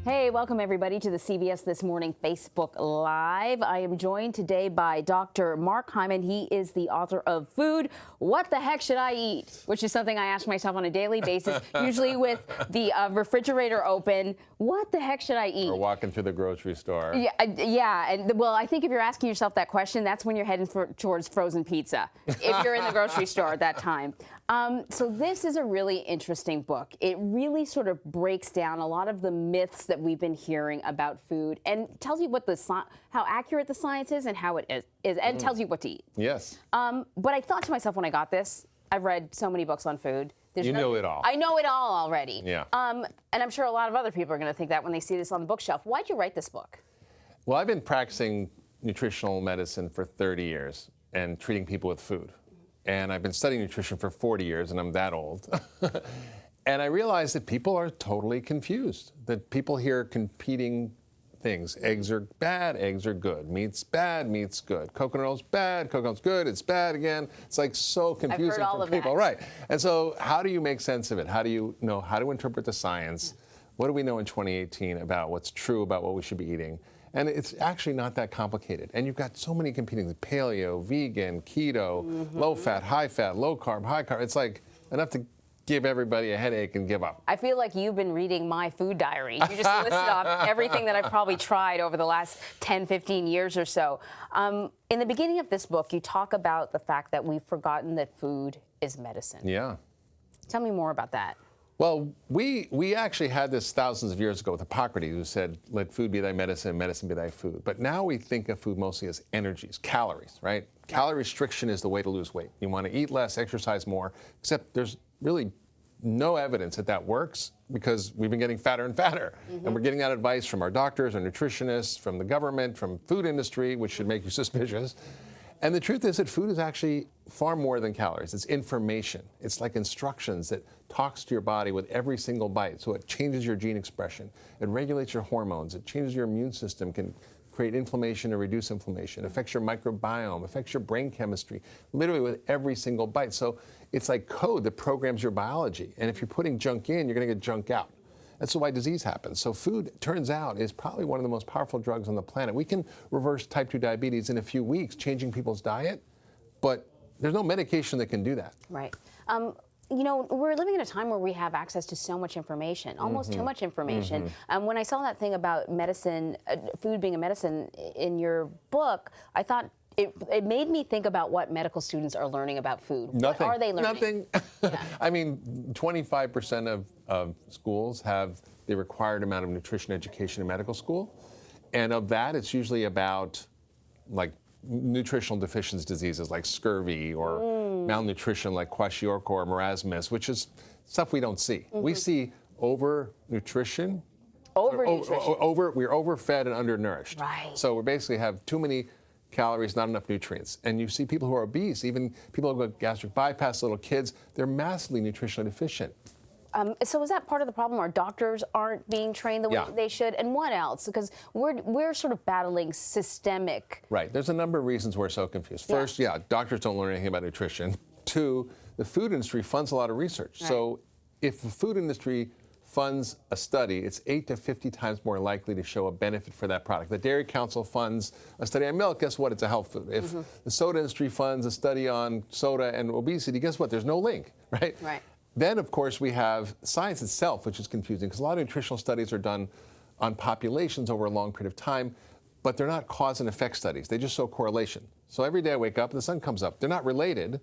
Hey, welcome everybody to the CBS This Morning Facebook Live. I am joined today by Dr. Mark Hyman. He is the author of Food, What the Heck Should I Eat? Which is something I ask myself on a daily basis, usually with the refrigerator open. What the heck should I eat? Or walking through the grocery store. Yeah, and well, I think if you're asking yourself that question, that's when you're heading towards frozen pizza, if you're in the grocery store at that time. So this is a really interesting book. It really sort of breaks down a lot of the myths that we've been hearing about food and tells you what how accurate the science is and how it is and tells you what to eat. Yes. But I thought to myself when I got this, I've read so many books on food. You know it all. I know it all already. Yeah. And I'm sure a lot of other people are going to think that when they see this on the bookshelf. Why'd you write this book? Well, I've been practicing nutritional medicine for 30 years and treating people with food. And I've been studying nutrition for 40 years, and I'm that old. And I realized that people are totally confused, that people hear competing things. Eggs are bad, eggs are good. Meat's bad, meat's good. Coconut oil's bad, coconut's good, it's bad again. It's like so confusing I've heard all for of people. that. Right. And so how do you make sense of it? How do you know how to interpret the science? What do we know in 2018 about what's true about what we should be eating? And it's actually not that complicated. And you've got so many competing, paleo, vegan, keto, low fat, low carb, high carb. It's like enough to give everybody a headache and give up. I feel like you've been reading my food diary. You just listed off everything that I've probably tried over the last 10, 15 years or so. In the beginning of this book, you talk about the fact that we've forgotten that food is medicine. Yeah. Tell me more about that. Well, we actually had this thousands of years ago with Hippocrates, who said, let food be thy medicine and medicine be thy food. But now we think of food mostly as energies, calories, right? Calorie restriction is the way to lose weight. You want to eat less, exercise more, except there's really no evidence that that works because we've been getting fatter and fatter. And we're getting that advice from our doctors, our nutritionists, from the government, from food industry, which should make you suspicious. And the truth is that food is actually far more than calories. It's information. It's like instructions that talks to your body with every single bite. So it changes your gene expression. It regulates your hormones. It changes your immune system, can create inflammation or reduce inflammation, affects your microbiome, affects your brain chemistry, literally with every single bite. So it's like code that programs your biology. And if you're putting junk in, you're going to get junk out. That's why disease happens. So food, turns out, is probably one of the most powerful drugs on the planet. We can reverse type 2 diabetes in a few weeks, changing people's diet, but there's no medication that can do that. Right. You know, we're living in a time where we have access to so much information, almost too much information. When I saw that thing about medicine, food being a medicine in your book, I thought it made me think about what medical students are learning about food. Nothing. What are they learning? Nothing. Yeah. I mean, 25% of schools have the required amount of nutrition education in medical school. And of that, it's usually about like nutritional deficiency diseases like scurvy or malnutrition like kwashiorkor or marasmus, which is stuff we don't see. We see overnutrition. We're overfed and undernourished. Right. So we basically have too many calories, not enough nutrients. And you see people who are obese, even people who have gastric bypass, little kids, they're massively nutritionally deficient. So is that part of the problem? Our doctors aren't being trained the way they should? And what else? Because we're sort of battling systemic. Right. There's a number of reasons we're so confused. First, doctors don't learn anything about nutrition. Two, the food industry funds a lot of research. Right. So if the food industry funds a study, it's 8 to 50 times more likely to show a benefit for that product. The Dairy Council funds a study on milk, guess what? It's a health food. If the soda industry funds a study on soda and obesity, guess what? There's no link, right? Right. Then, of course, we have science itself, which is confusing because a lot of nutritional studies are done on populations over a long period of time, but they're not cause and effect studies. They just show correlation. So every day I wake up and the sun comes up. They're not related,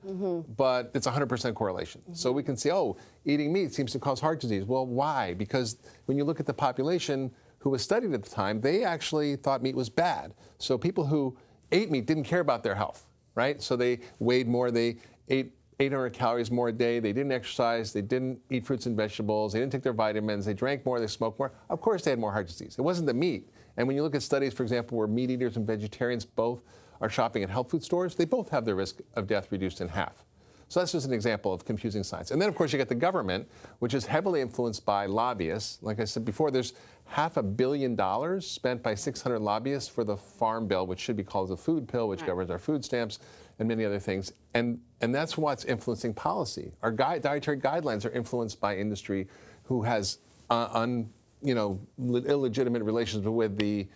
but it's 100% correlation. So we can see, oh, eating meat seems to cause heart disease. Well, why? Because when you look at the population who was studied at the time, they actually thought meat was bad. So people who ate meat didn't care about their health, right? So they weighed more, they ate 800 calories more a day, they didn't exercise, they didn't eat fruits and vegetables, they didn't take their vitamins, they drank more, they smoked more. Of course they had more heart disease. It wasn't the meat. And when you look at studies, for example, where meat eaters and vegetarians both are shopping at health food stores, they both have their risk of death reduced in half. So that's just an example of confusing science. And then, of course, you get the government, which is heavily influenced by lobbyists. Like I said before, there's $500 million spent by 600 lobbyists for the Farm Bill, which should be called the Food Pill, which governs our food stamps and many other things. And that's what's influencing policy. Our dietary guidelines are influenced by industry who has illegitimate relations with the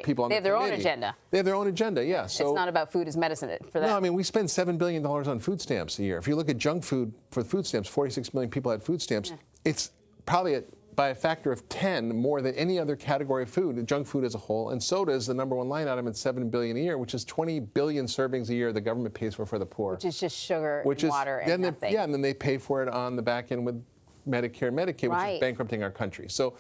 people on the committee. They have their own agenda. They have their own agenda, yeah. So it's not about food as medicine for them. No, I mean, we spend $7 billion on food stamps a year. If you look at junk food for food stamps, 46 million people had food stamps. It's probably by a factor of 10 more than any other category of food, junk food as a whole. And soda is the #1 line item at $7 billion a year, which is 20 billion servings a year the government pays for the poor. Which is just sugar and water and nothing. Yeah, and then they pay for it on the back end with Medicare and Medicaid, which is bankrupting our country. So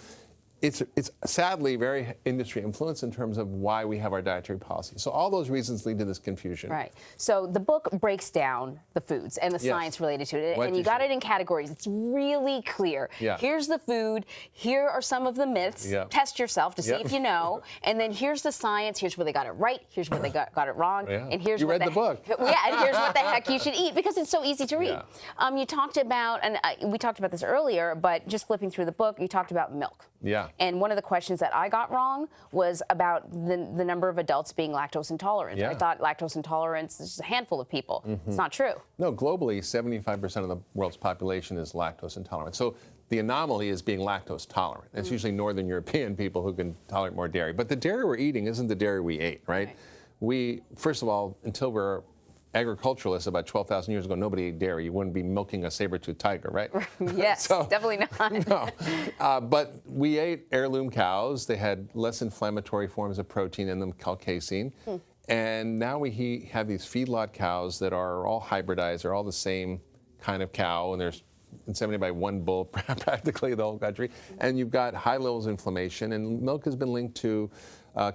it's sadly very industry influenced in terms of why we have our dietary policy. So all those reasons lead to this confusion. Right. So the book breaks down the foods and the science related to it. And you got it in categories. It's really clear. Yeah. Here's the food. Here are some of the myths. Yeah. Test yourself to see if you know. And then here's the science. Here's where they got it right. Here's where they got it wrong. Yeah. And here's you what read the book. Yeah, and here's what the heck you should eat, because it's so easy to read. Yeah. You talked about, and we talked about this earlier, but just flipping through the book, you talked about milk. Yeah. And one of the questions that I got wrong was about the number of adults being lactose intolerant. Yeah. I thought lactose intolerance is just a handful of people. It's not true. No, globally, 75% of the world's population is lactose intolerant. So the anomaly is being lactose tolerant. It's usually Northern European people who can tolerate more dairy. But the dairy we're eating isn't the dairy we ate, right? We, first of all, until we're agriculturalists about 12,000 years ago, nobody ate dairy. You wouldn't be milking a saber-toothed tiger, right? Yes, So, definitely not. No. But we ate heirloom cows. They had less inflammatory forms of protein in them, called casein. And now we have these feedlot cows that are all hybridized. They're all the same kind of cow, and there's inseminated by one bull practically the whole country. And you've got high levels of inflammation, and milk has been linked to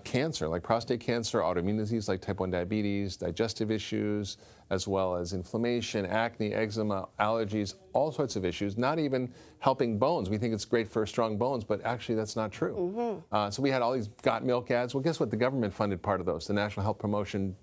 cancer, like prostate cancer, autoimmune disease like type 1 diabetes, digestive issues, as well as inflammation, acne, eczema, allergies, all sorts of issues, not even helping bones. We think it's great for strong bones, but actually that's not true. So we had all these got milk ads. Well, guess what? The government funded part of those. The National Health Promotion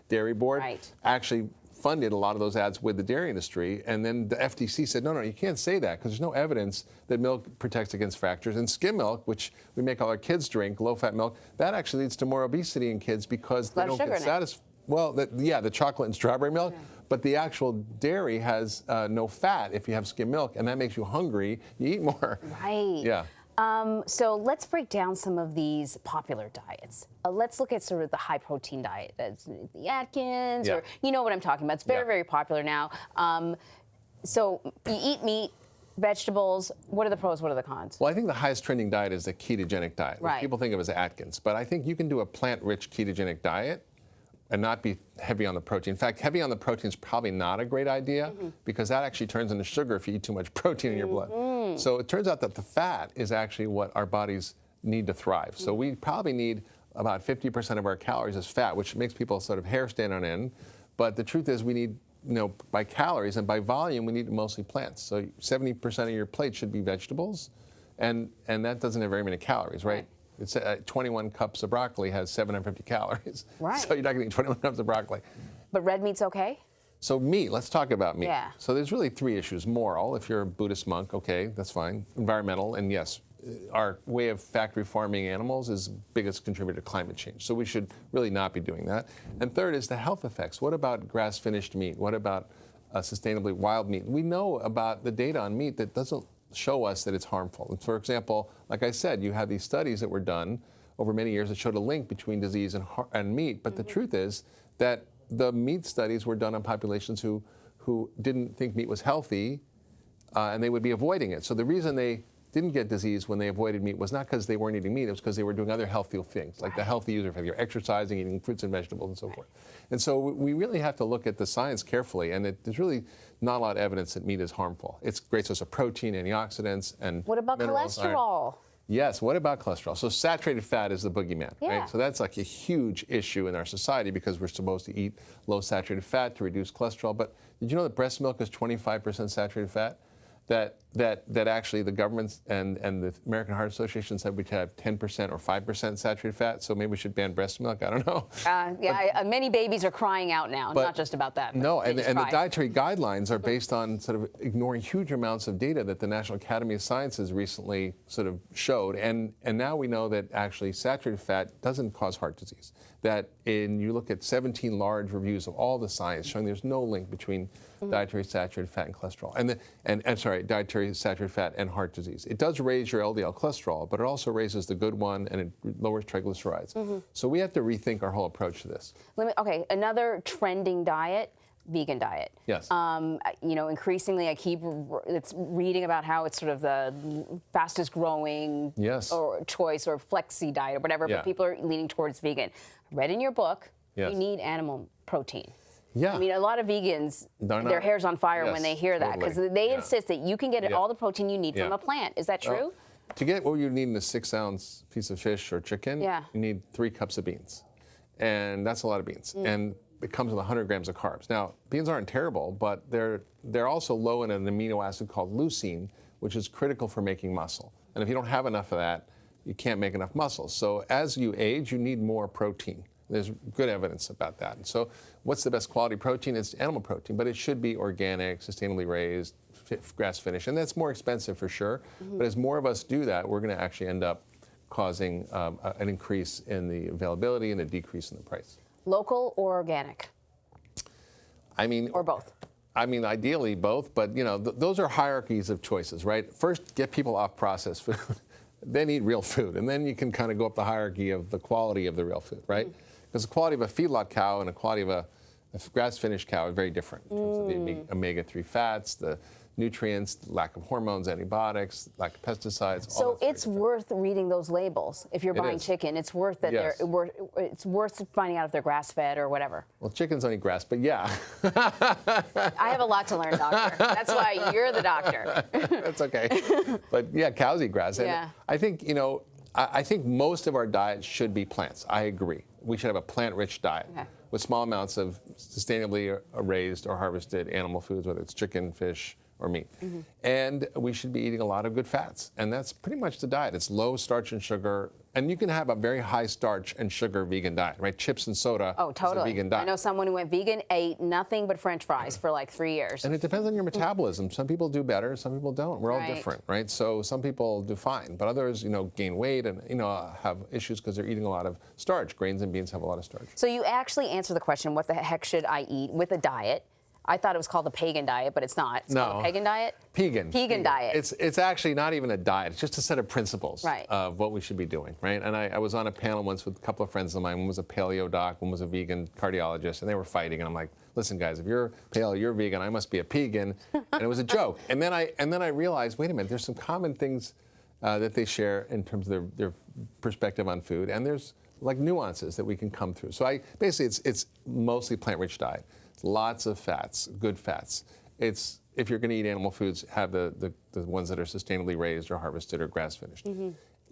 Dairy Board actually funded a lot of those ads with the dairy industry, and then the FTC said, no, you can't say that because there's no evidence that milk protects against fractures. And skim milk, which we make all our kids drink, low-fat milk, that actually leads to more obesity in kids because they don't get satisfied. Well, the chocolate and strawberry milk, but the actual dairy has no fat if you have skim milk, and that makes you hungry. You eat more. Right. Yeah. So let's break down some of these popular diets. Let's look at sort of the high protein diet. That's the Atkins, or you know what I'm talking about. It's very, very popular now. So you eat meat, vegetables. What are the pros? What are the cons? Well, I think the highest trending diet is the ketogenic diet, which people think of as Atkins. But I think you can do a plant-rich ketogenic diet and not be heavy on the protein. In fact, heavy on the protein is probably not a great idea because that actually turns into sugar if you eat too much protein in your blood. So it turns out that the fat is actually what our bodies need to thrive. So we probably need about 50% of our calories as fat, which makes people sort of hair stand on end. But the truth is we need, by calories and by volume, we need mostly plants. So 70% of your plate should be vegetables, and that doesn't have very many calories, right? It's 21 cups of broccoli has 750 calories. Right. So you're not going to eat 21 cups of broccoli. But red meat's okay? So meat, let's talk about meat. Yeah. So there's really three issues. Moral, if you're a Buddhist monk, okay, that's fine. Environmental, and yes, our way of factory farming animals is the biggest contributor to climate change. So we should really not be doing that. And third is the health effects. What about grass-finished meat? What about sustainably wild meat? We know about the data on meat that doesn't show us that it's harmful. And for example, like I said, you have these studies that were done over many years that showed a link between disease and meat. But the truth is that the meat studies were done on populations who didn't think meat was healthy, and they would be avoiding it. So the reason they didn't get disease when they avoided meat was not because they weren't eating meat, it was because they were doing other healthy things, like the healthy user, if you're exercising, eating fruits and vegetables and so forth. And so we really have to look at the science carefully, and there's really not a lot of evidence that meat is harmful. It's a great source of protein, antioxidants, and what about minerals, cholesterol? Iron. Yes, what about cholesterol? So saturated fat is the boogeyman, right? So that's like a huge issue in our society because we're supposed to eat low saturated fat to reduce cholesterol. But did you know that breast milk is 25% saturated fat? That actually the governments and the American Heart Association said we should have 10% or 5% saturated fat, so maybe we should ban breast milk. I don't know. Many babies are crying out now, not just about that. No, and the dietary guidelines are based on sort of ignoring huge amounts of data that the National Academy of Sciences recently sort of showed, and now we know that actually saturated fat doesn't cause heart disease. That you look at 17 large reviews of all the science showing there's no link between dietary saturated fat and cholesterol, dietary unnecessary saturated fat and heart disease. It does raise your LDL cholesterol, but it also raises the good one and it lowers triglycerides. So we have to rethink our whole approach to this. Okay, another trending diet, vegan diet. Yes. You know, increasingly I keep reading about how it's sort of the fastest growing or choice or flexi diet or whatever, but people are leaning towards vegan. I read in your book, you need animal protein. Yeah. I mean, a lot of vegans, their hair's on fire when they hear that, because they insist that you can get all the protein you need from a plant. Is that true? To get what you need in a 6-ounce piece of fish or chicken, you need 3 cups of beans. And that's a lot of beans. And it comes with 100 grams of carbs. Now, beans aren't terrible, but they're also low in an amino acid called leucine, which is critical for making muscle. And if you don't have enough of that, you can't make enough muscle. So as you age, you need more protein. There's good evidence about that. And so what's the best quality protein? It's animal protein, but it should be organic, sustainably raised, grass finished. And that's more expensive for sure. But as more of us do that, we're going to actually end up causing an increase in the availability and a decrease in the price. Local or organic? I mean, or both? I mean, ideally both, but you know, those are hierarchies of choices, right? First, get people off processed food. Then eat real food, and then you can kind of go up the hierarchy of the quality of the real food, right? Because the quality of a feedlot cow and the quality of a grass-finished cow are very different in terms of the omega-3 fats, the nutrients, the lack of hormones, antibiotics, lack of pesticides. So it's worth reading those labels if you're buying chicken. It's worth that it's worth finding out if they're grass-fed or whatever. Well, chickens don't eat grass, but yeah. I have a lot to learn, doctor. That's why you're the doctor. That's okay. But yeah, cows eat grass. And I think, you know, I think most of our diet should be plants. I agree. We should have a plant-rich diet with small amounts of sustainably raised or harvested animal foods, whether it's chicken, fish, or meat. And we should be eating a lot of good fats. And that's pretty much the diet. It's low starch and sugar. And you can have a very high starch and sugar vegan diet, right? Chips and soda is a vegan diet. I know someone who went vegan, ate nothing but French fries for like 3 years. And it depends on your metabolism. Some people do better, some people don't. We're all different, right? So some people do fine, but others, you know, gain weight and, you know, have issues because they're eating a lot of starch. Grains and beans have a lot of starch. So you actually answer the question, what the heck should I eat with a diet? I thought it was called the Pagan Diet, but it's not. It's called the Pagan Diet? Pagan Diet. It's actually not even a diet. It's just a set of principles of what we should be doing, right? And I was on a panel once with a couple of friends of mine. One was a paleo doc, one was a vegan cardiologist, and they were fighting. And I'm like, listen, guys, if you're paleo, you're vegan, I must be a pagan. And it was a joke. And then I realized, wait a minute, there's some common things that they share in terms of their perspective on food, and there's like nuances that we can come through. So basically, it's mostly plant-rich diet. Lots of fats, good fats. It's, if you're going to eat animal foods, have the ones that are sustainably raised or harvested or grass finished.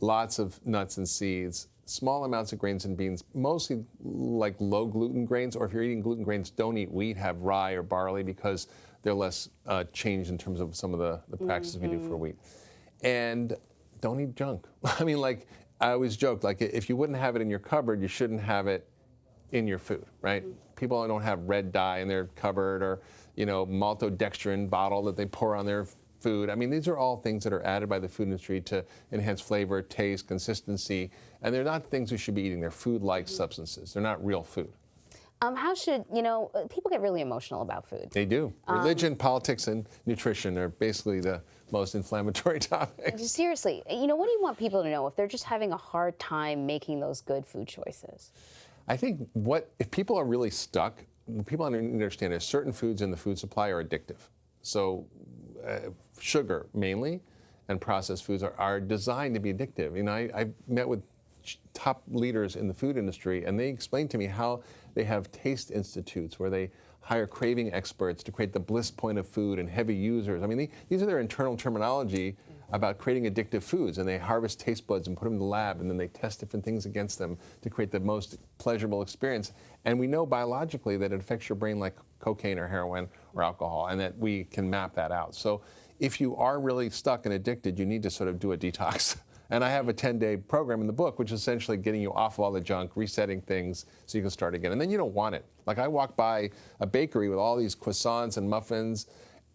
Lots of nuts and seeds, small amounts of grains and beans, mostly like low gluten grains, or if you're eating gluten grains, don't eat wheat, have rye or barley because they're less changed in terms of some of the practices we do for wheat. And don't eat junk. I mean, like, I always joke, like, if you wouldn't have it in your cupboard, you shouldn't have it in your food, right? People don't have red dye in their cupboard or, you know, maltodextrin bottle that they pour on their food. I mean, these are all things that are added by the food industry to enhance flavor, taste, consistency, and they're not things we should be eating. They're food-like substances. They're not real food. How should, you know, people get really emotional about food. They do. Religion, politics, and nutrition are basically the most inflammatory topics. Seriously, you know, what do you want people to know if they're just having a hard time making those good food choices? I think if people are really stuck, people understand is certain foods in the food supply are addictive. So sugar mainly and processed foods are designed to be addictive. You know, I met with top leaders in the food industry, and they explained to me how they have taste institutes where they hire craving experts to create the bliss point of food and heavy users. I mean, these are their internal terminology about creating addictive foods, and they harvest taste buds and put them in the lab, and then they test different things against them to create the most pleasurable experience. And we know biologically that it affects your brain like cocaine or heroin or alcohol, and that we can map that out. So if you are really stuck and addicted, you need to sort of do a detox. And I have a 10-day program in the book, which is essentially getting you off of all the junk, resetting things so you can start again. And then you don't want it. Like, I walk by a bakery with all these croissants and muffins,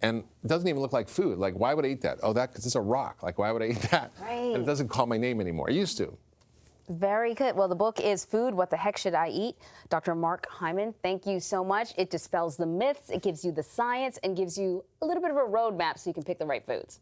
and it doesn't even look like food. Like, why would I eat that? Oh, because it's a rock. Like, why would I eat that? Right. And it doesn't call my name anymore. It used to. Very good. Well, the book is Food, What the Heck Should I Eat? Dr. Mark Hyman, thank you so much. It dispels the myths, it gives you the science, and gives you a little bit of a roadmap so you can pick the right foods.